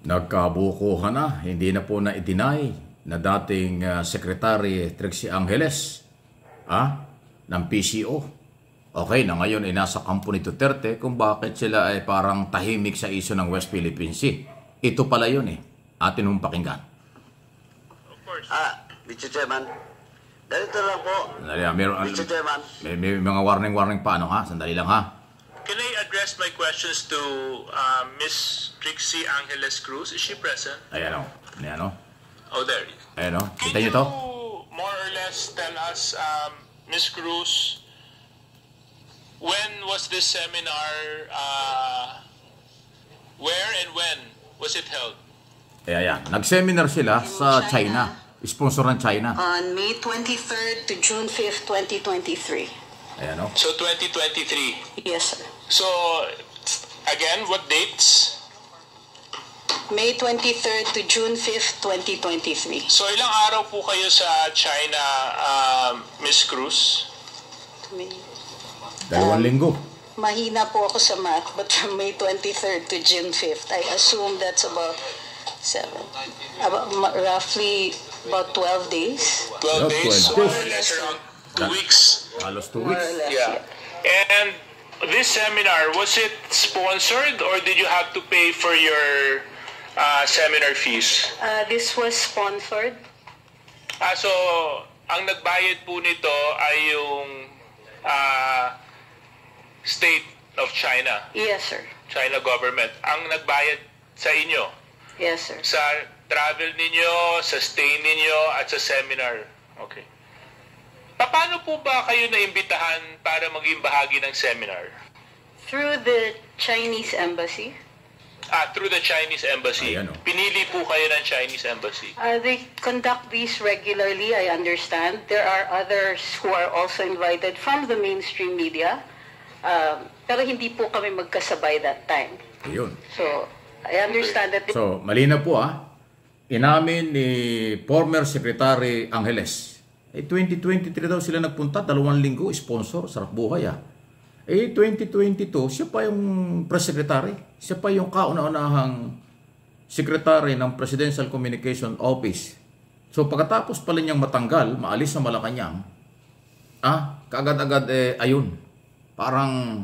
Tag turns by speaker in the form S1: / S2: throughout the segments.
S1: Nagkabukuhan na, hindi na po na i-deny na dating Secretary Trixie Angeles ng PCO. Okay, na ngayon ay nasa kampo ni Duterte kung bakit sila ay parang tahimik sa isyu ng West Philippine Sea. Ito pala yun atin mong pakinggan.
S2: Of course.
S3: Mr. Chairman, ganito lang po. Mr. Chairman.
S1: May mga warning pa, Sandali lang,
S2: Can I address my questions to Miss Trixie Angeles Cruz? Is she present?
S1: Ayan
S2: Oh, there.
S1: Ayan
S2: Can
S1: kita
S2: you
S1: nyo to?
S2: more or less tell us, Miss Cruz, when was this seminar, where and when was it held?
S1: Ayan. Nag-seminar sila sa China. Sponsor ng China.
S4: On May 23rd to June 5th, 2023.
S1: Ayan
S2: So 2023.
S4: Yes, sir.
S2: So, again, what dates?
S4: May 23rd to June 5th, 2023.
S2: So, ilang araw po kayo sa China, Miss Cruz?
S1: 2 linggo.
S4: Mahina po ako sa math, but from May 23rd to June 5th, I assume that's about roughly about 12 days.
S2: 12 days,
S1: 12
S2: so more or less around 2 weeks.
S1: Halos 2
S4: More or
S1: weeks.
S4: less,
S2: Yeah. And this seminar, was it sponsored or did you have to pay for your seminar fees?
S4: This was sponsored.
S2: So, ang nagbayad po nito ay yung state of China,
S4: Yes, sir.
S2: China government. Ang nagbayad sa inyo,
S4: Yes, sir.
S2: sa travel ninyo, sa stay ninyo, at sa seminar. Okay. Paano po ba kayo naimbitahan para maging bahagi ng seminar?
S4: Through the Chinese embassy.
S2: Through the Chinese embassy.
S1: Ayan,
S2: Pinili po kayo ng Chinese embassy.
S4: They conduct these regularly, I understand. There are others who are also invited from the mainstream media. Pero hindi po kami magkasabay that time.
S1: Ayun.
S4: So, I understand that...
S1: So, malinaw po inamin ni former Secretary Angeles. 2023 daw sila nagpunta, 2 linggo, sponsor, sarap buhay 2022, siya pa yung press secretary. Siya pa yung kauna-unahang secretary ng Presidential Communication Office. So, pagkatapos pala niyang matanggal, maalis sa Malacanang, kaagad-agad ayun, parang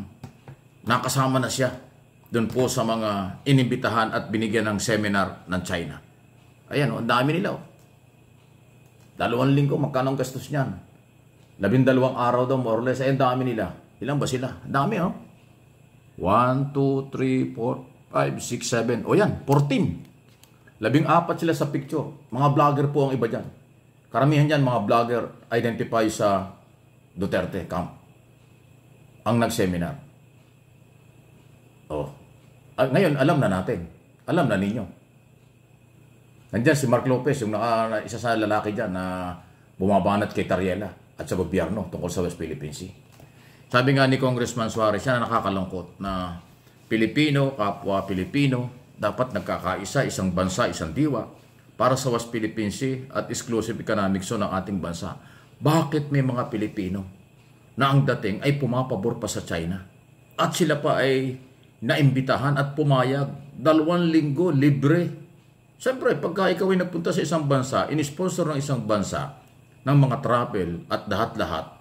S1: nakasama na siya doon po sa mga inimbitahan at binigyan ng seminar ng China. Ayan, ang dami nila 2 linggo, magkano ang gastos niyan? 12 araw daw, more or less. Ang dami nila. Ilan ba sila? Ang dami, 1, 2, 3, 4, 5, 6, 7. O yan, 14. 14 sila sa picture. Mga vlogger po ang iba dyan. Karamihan dyan, mga vlogger identify sa Duterte camp. Ang nag-seminar. Ngayon, alam na natin. Alam na ninyo. Nandiyan si Mark Lopez, yung isa sa lalaki dyan na bumabanat kay Tariela at sa gobyerno tungkol sa West Philippine Sea. Sabi nga ni Congressman Suarez, siya na nakakalungkot na Pilipino, kapwa Pilipino, dapat nagkakaisa, isang bansa, isang diwa para sa West Philippine Sea at exclusive economic zone ng ating bansa. Bakit may mga Pilipino na ang dating ay pumapabor pa sa China at sila pa ay naimbitahan at pumayag 2 linggo libre? Siyempre, pagka ikaw ay napunta sa isang bansa, in-sponsor ng isang bansa ng mga travel at lahat-lahat,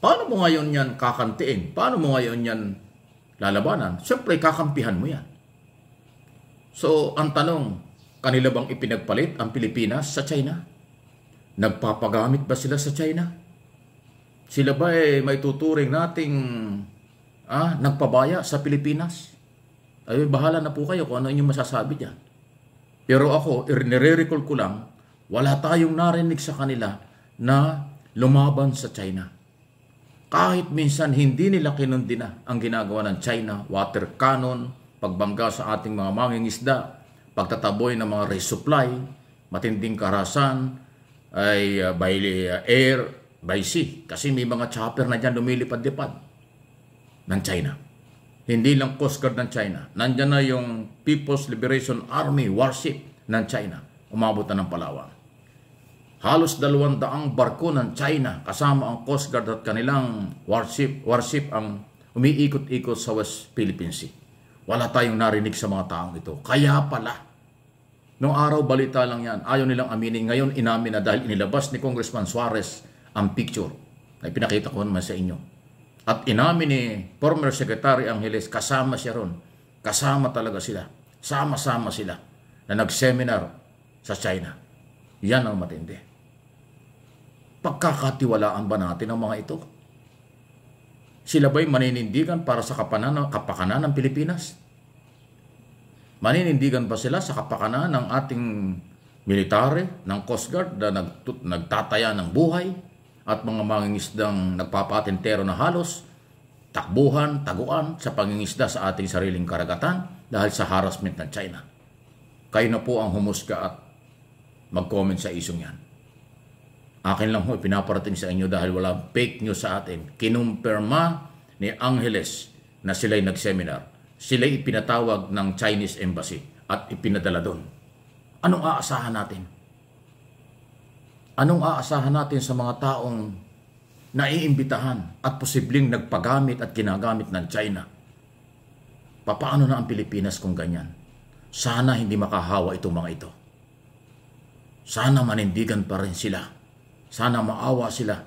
S1: paano mo ngayon yan kakantiin? Paano mo ngayon yan lalabanan? Siyempre, kakampihan mo yan. So, ang tanong, kanila bang ipinagpalit ang Pilipinas sa China? Nagpapagamit ba sila sa China? Sila ba may tuturing nating nagpabaya sa Pilipinas? Ay, bahala na po kayo kung ano inyong masasabi dyan. Pero ako, nire-recall ko lang, wala tayong narinig sa kanila na lumaban sa China. Kahit minsan hindi nila kinundina ang ginagawa ng China, water cannon, pagbangga sa ating mga mangingisda, pagtataboy ng mga resupply, matinding karahasan, ay by air, by sea. Kasi may mga chopper na dyan lumilipad-lipad ng China. Hindi lang Coast Guard ng China. Nandyan na yung People's Liberation Army warship ng China. Umabot na ng Palawan. Halos 200 barko ng China kasama ang Coast Guard at kanilang warship ang umiikot-ikot sa West Philippine Sea. Wala tayong narinig sa mga taong ito. Kaya pala, noong araw balita lang yan, ayaw nilang aminin. Ngayon inamin na dahil inilabas ni Congressman Suarez ang picture na pinakita ko naman sa inyo. At inamin ni former Secretary Angeles, kasama siya ron. Kasama talaga sila. Sama-sama sila na nag-seminar sa China. Yan ang matindi. Pagkakatiwalaan ba natin ang mga ito? Sila ba'y maninindigan para sa kapakanan ng Pilipinas? Maninindigan ba sila sa kapakanan ng ating military, ng Coast Guard na nagtataya ng buhay at mga mangingisdang nagpapatentero na halos takbuhan, taguan sa pangingisda sa ating sariling karagatan dahil sa harassment ng China? Kayo na po ang humusga at mag-comment sa isyong yan. Akin lang ho, pinaparating sa inyo dahil wala fake news sa atin. Kinumpirma ni Angeles na sila'y nag-seminar. Sila'y ipinatawag ng Chinese Embassy at ipinadala doon. Anong aasahan natin? Anong aasahan natin sa mga taong naiimbitahan at posibleng nagpagamit at ginagamit ng China? Papaano na ang Pilipinas kung ganyan? Sana hindi makahawa itong mga ito. Sana manindigan pa rin sila. Sana maawa sila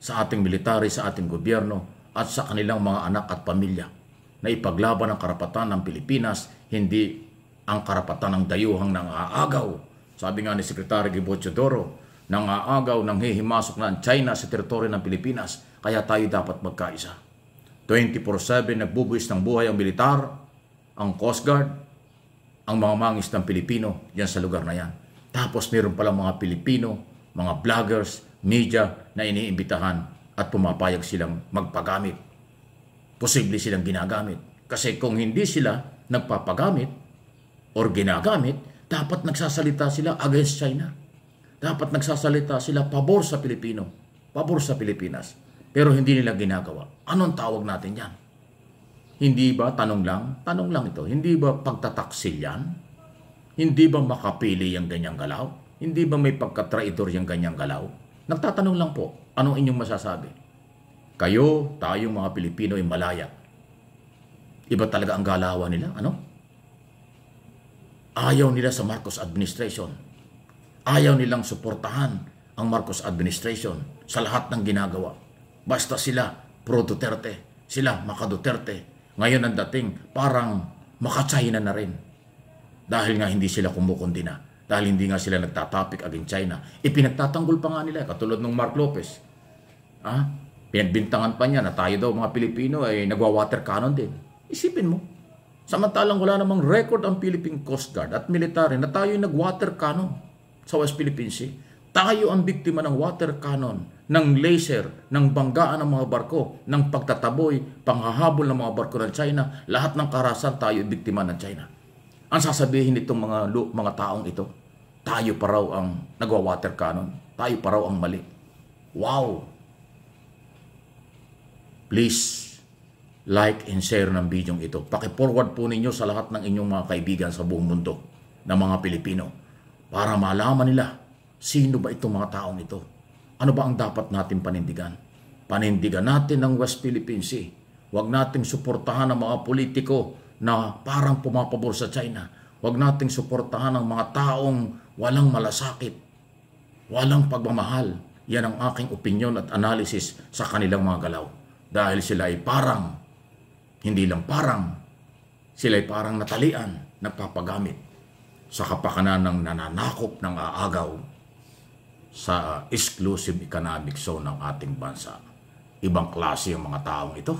S1: sa ating military, sa ating gobyerno at sa kanilang mga anak at pamilya na ipaglaban ang karapatan ng Pilipinas, hindi ang karapatan ng dayuhang nangaagaw. Sabi nga ni Secretary Gibo Teodoro, nangaagaw nang hihimasok na ang China sa teritoryo ng Pilipinas, kaya tayo dapat magkaisa. 24/7 nagbubuhis ng buhay ang militar, ang Coast Guard, ang mga mangisdang Pilipino yan sa lugar na yan. Tapos meron pala mga Pilipino, mga vloggers, media na iniimbitahan at pumapayag silang magpagamit. Posible silang ginagamit. Kasi kung hindi sila nagpapagamit or ginagamit, dapat nagsasalita sila against China. Dapat nagsasalita sila pabor sa Pilipino, pabor sa Pilipinas. Pero hindi nila ginagawa. Anong tawag natin yan? Hindi ba, tanong lang ito, hindi ba pagtataksil yan? Hindi ba makapili yung ganyang galaw? Hindi ba may pagkatraidor yung ganyang galaw? Nagtatanong lang po, anong inyong masasabi? Kayo, tayong mga Pilipino ay malaya. Iba talaga ang galawan nila, ano? Ayaw nila sa Marcos administration. Ayaw nilang suportahan ang Marcos administration sa lahat ng ginagawa. Basta sila pro-Duterte, sila maka-Duterte. Ngayon ang dating parang maka-China na rin. Dahil nga hindi sila kumukundi na. Dahil hindi nga sila nagtatapik against China. Ipinagtatanggol pa nga nila, katulad ng Mark Lopez. Pinagbintangan pa niya na tayo daw mga Pilipino ay nagwa-water cannon din. Isipin mo. Samantalang wala namang record ang Philippine Coast Guard at military na tayo nag-water cannon sa West Philippine Sea. Tayo ang biktima ng water cannon, ng laser, ng banggaan ng mga barko, ng pagtataboy, panghahabol ng mga barko ng China. Lahat ng karahasan tayo biktima ng China. Ang sasabihin nitong mga taong ito, tayo pa raw ang nagwa-water cannon. Tayo pa raw ang mali. Wow! Please, like and share ng video ito. Paki-forward po ninyo sa lahat ng inyong mga kaibigan sa buong mundo na mga Pilipino para malaman nila sino ba itong mga taong ito. Ano ba ang dapat natin panindigan? Panindigan natin ang West Philippine Sea. Huwag nating suportahan ang mga politiko na parang pumapabor sa China. Huwag nating suportahan ang mga taong walang malasakit, walang pagmamahal. Yan ang aking opinyon at analysis sa kanilang mga galaw. Dahil sila ay parang, hindi lang parang, sila ay parang natalian, nagpapagamit sa kapakanan ng nananakop ng aagaw sa exclusive economic zone ng ating bansa. Ibang klase ang mga taong ito.